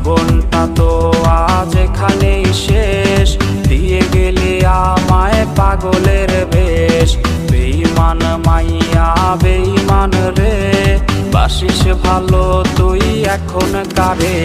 জীবনটা তো আজ এখানেই শেষ, দিয়ে গেলি আমায় পাগলের বেশ। বেঈমান মাইয়া বেঈমান রে, বাসিস ভালো তুই এখন কারে।